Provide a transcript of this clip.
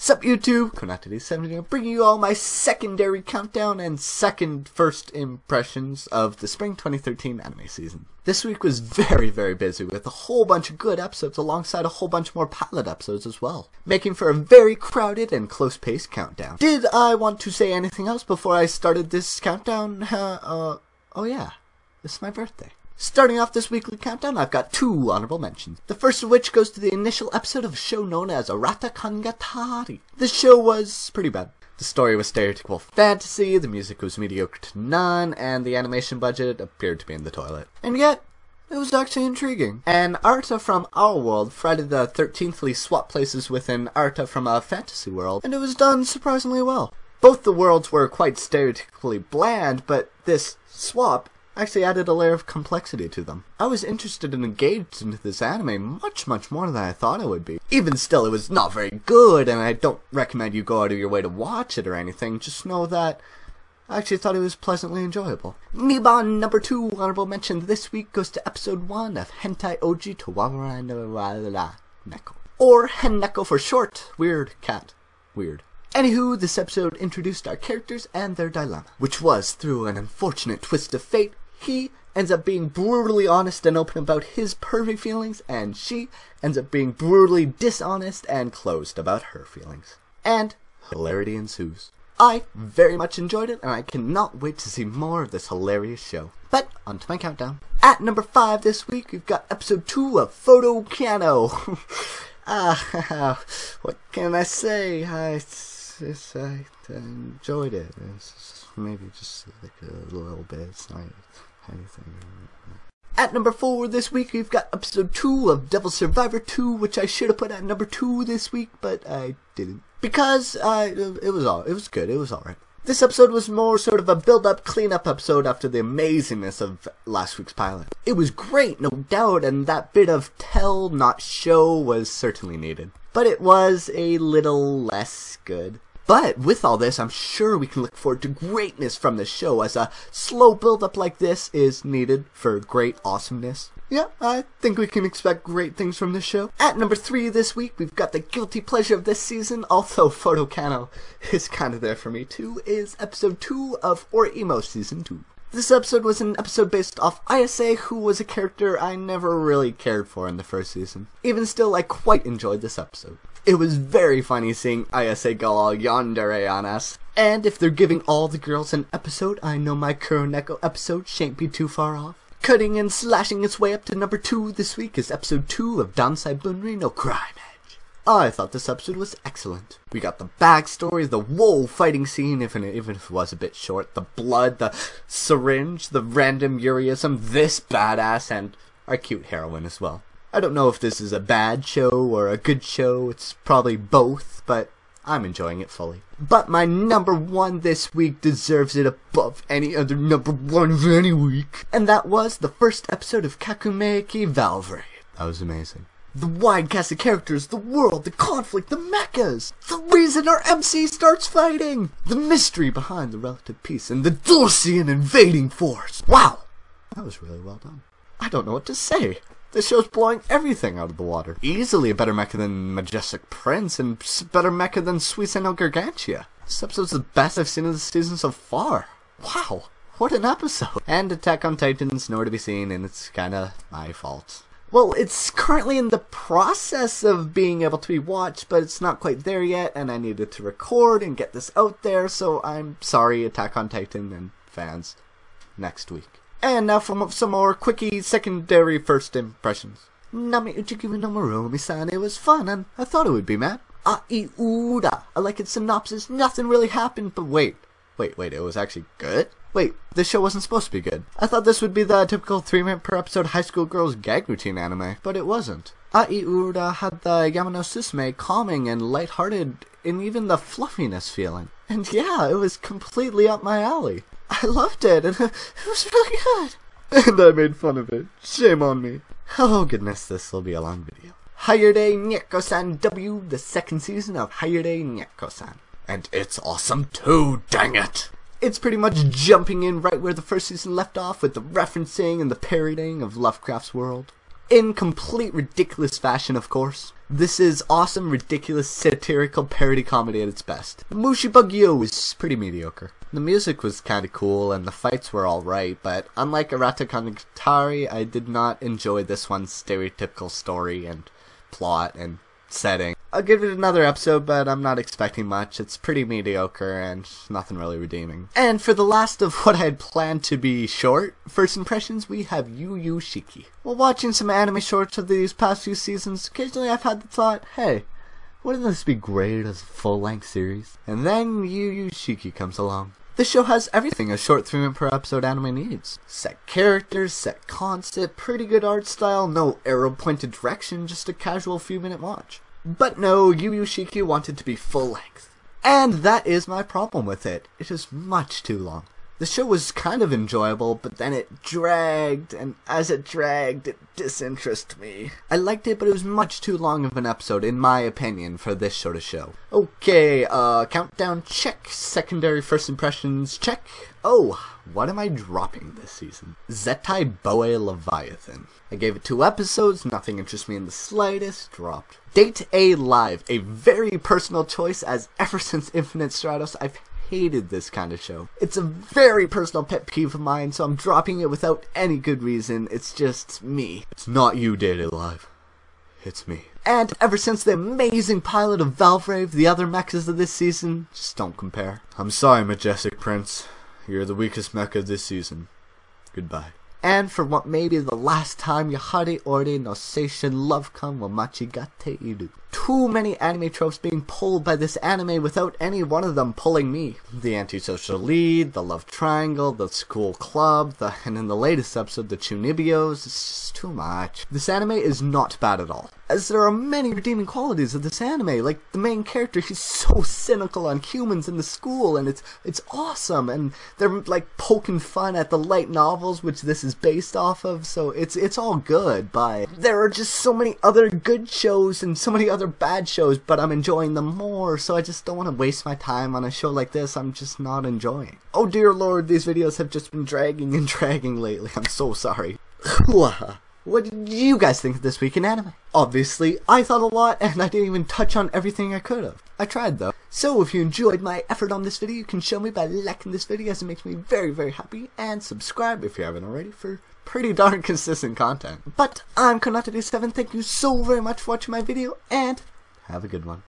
Sup YouTube, Kangatari bringing you all my secondary countdown and second first impressions of the spring 2013 anime season. This week was very busy with a whole bunch of good episodes alongside a whole bunch more pilot episodes as well, making for a very crowded and close-paced countdown. Did I want to say anything else before I started this countdown? Oh yeah, this is my birthday. Starting off this weekly countdown, I've got 2 honorable mentions. The first of which goes to the initial episode of a show known as Arata Kangatari. This show was pretty bad. The story was stereotypical fantasy, the music was mediocre to none, and the animation budget appeared to be in the toilet. And yet, it was actually intriguing. An Arata from our world Friday the 13thly swapped places with an Arata from a fantasy world, and it was done surprisingly well. Both the worlds were quite stereotypically bland, but this swap actually added a layer of complexity to them. I was interested and engaged into this anime much more than I thought I would be. Even still, it was not very good, and I don't recommend you go out of your way to watch it or anything. Just know that I actually thought it was pleasantly enjoyable. Niban number 2 honorable mention this week goes to episode 1 of Hentai Ouji to Warawanai Neko. Or Neko for short. Weird cat. Weird. Anywho, this episode introduced our characters and their dilemma, which was, through an unfortunate twist of fate, he ends up being brutally honest and open about his pervy feelings, and she ends up being brutally dishonest and closed about her feelings. And hilarity ensues. I very much enjoyed it, and I cannot wait to see more of this hilarious show. But, on to my countdown. At number 5 this week, we've got episode 2 of Photokano. What can I say? I enjoyed it. It's maybe just like a little bit. It's not anything. At number 4 this week, we've got episode 2 of Devil Survivor 2, which I should have put at number 2 this week, but I didn't. Because it was good. It was alright. This episode was more sort of a build-up, clean-up episode after the amazingness of last week's pilot. It was great, no doubt, and that bit of tell, not show was certainly needed. But it was a little less good. But with all this, I'm sure we can look forward to greatness from the show, as a slow build-up like this is needed for great awesomeness. Yeah, I think we can expect great things from this show. At number 3 this week, we've got the guilty pleasure of this season, although Photokano is kind of there for me too, is episode 2 of OreImo Season 2. This episode was an episode based off Isa, who was a character I never really cared for in the first season. Even still, I quite enjoyed this episode. It was very funny seeing Isa go all yandere on us. And if they're giving all the girls an episode, I know my Neko episode shan't be too far off. Cutting and slashing its way up to number 2 this week is episode 2 of Dansai Bunri no Crime Edge. I thought this episode was excellent. We got the backstory, the whoa fighting scene, even if it was a bit short, the blood, the syringe, the random Yurism, this badass, and our cute heroine as well. I don't know if this is a bad show or a good show, it's probably both, but I'm enjoying it fully. But my number 1 this week deserves it above any other number 1 of any week. And that was the first episode of Kakumeki Valvrave. That was amazing. The wide cast of characters, the world, the conflict, the mechas, the reason our MC starts fighting, the mystery behind the relative peace, and the Dulcian invading force. Wow! That was really well done. I don't know what to say. This show's blowing everything out of the water. Easily a better mecha than Majestic Prince, and better mecha than Suiseno Gargantia. This episode's the best I've seen of the season so far. Wow, what an episode. And Attack on Titan's nowhere to be seen, and it's kinda my fault. Well, it's currently in the process of being able to be watched, but it's not quite there yet, and I needed to record and get this out there, so I'm sorry, Attack on Titan and fans. Next week. And now for some more quickie secondary first impressions. Namiuchigiwa no Muromi-san, it was fun, and I thought it would be, man. Aiura, I like its synopsis, nothing really happened, but wait, it was actually good? Wait, this show wasn't supposed to be good. I thought this would be the typical 3-minute per episode high school girls gag routine anime, but it wasn't. Aiura had the Yamano Susume calming and lighthearted, and even the fluffiness feeling. And yeah, it was completely up my alley. I loved it, and it was really good. And I made fun of it. Shame on me. Oh goodness, this will be a long video. Haiyore Neko-san W, the second season of Haiyore Neko-san. And it's awesome too, dang it! It's pretty much jumping in right where the first season left off with the referencing and the parodying of Lovecraft's world. in complete ridiculous fashion, of course. This is awesome, ridiculous, satirical parody comedy at its best. Mushibugyou is pretty mediocre. The music was kinda cool and the fights were alright, but unlike Arata Kangatari, I did not enjoy this one's stereotypical story and plot and setting. I'll give it another episode, but I'm not expecting much. It's pretty mediocre and nothing really redeeming. And for the last of what I had planned to be short first impressions, we have Yuyushiki. While watching some anime shorts of these past few seasons, occasionally I've had the thought, hey, wouldn't this be great as a full-length series? And then Yuyushiki comes along. This show has everything a short 3-minute per episode anime needs. Set characters, set concept, pretty good art style, no arrow-pointed direction, just a casual few-minute watch. But no, Yuyushiki wanted to be full-length. And that is my problem with it. It is much too long. The show was kind of enjoyable, but then it dragged, and as it dragged, it disinterested me. I liked it, but it was much too long of an episode, in my opinion, for this sort of show. Okay, countdown check, secondary first impressions check. Oh, what am I dropping this season? Zettai Bouei Leviathan. I gave it 2 episodes, nothing interests me in the slightest, dropped. Date A Live, a very personal choice, as ever since Infinite Stratos, I've hated this kind of show. It's a very personal pet peeve of mine, so I'm dropping it without any good reason. It's just me. It's not you, Date A Live. It's me. And ever since the amazing pilot of Valvrave, the other mechas of this season just don't compare. I'm sorry, Majestic Prince. You're the weakest mecha this season. Goodbye. And for what may be the last time, Yahari no Seishun love-come wa Machigatteiru. Too many anime tropes being pulled by this anime without any one of them pulling me. The antisocial lead, the love triangle, the school club, and in the latest episode, the chunibios. It's just too much. This anime is not bad at all, as there are many redeeming qualities of this anime. Like, the main character, he's so cynical on humans in the school, and it's awesome, and they're like poking fun at the light novels which this is based off of, so it's all good. But there are just so many other good shows and so many other bad shows, but I'm enjoying them more, so I just don't want to waste my time on a show like this I'm just not enjoying. Oh dear lord, these videos have just been dragging and dragging lately. I'm so sorry. What did you guys think of this week in anime? Obviously, I thought a lot, and I didn't even touch on everything I could have. I tried though. So if you enjoyed my effort on this video, you can show me by liking this video, as it makes me very, very happy, and subscribe if you haven't already for pretty darn consistent content. But I'm Kangatari 7, thank you so very much for watching my video, and have a good one.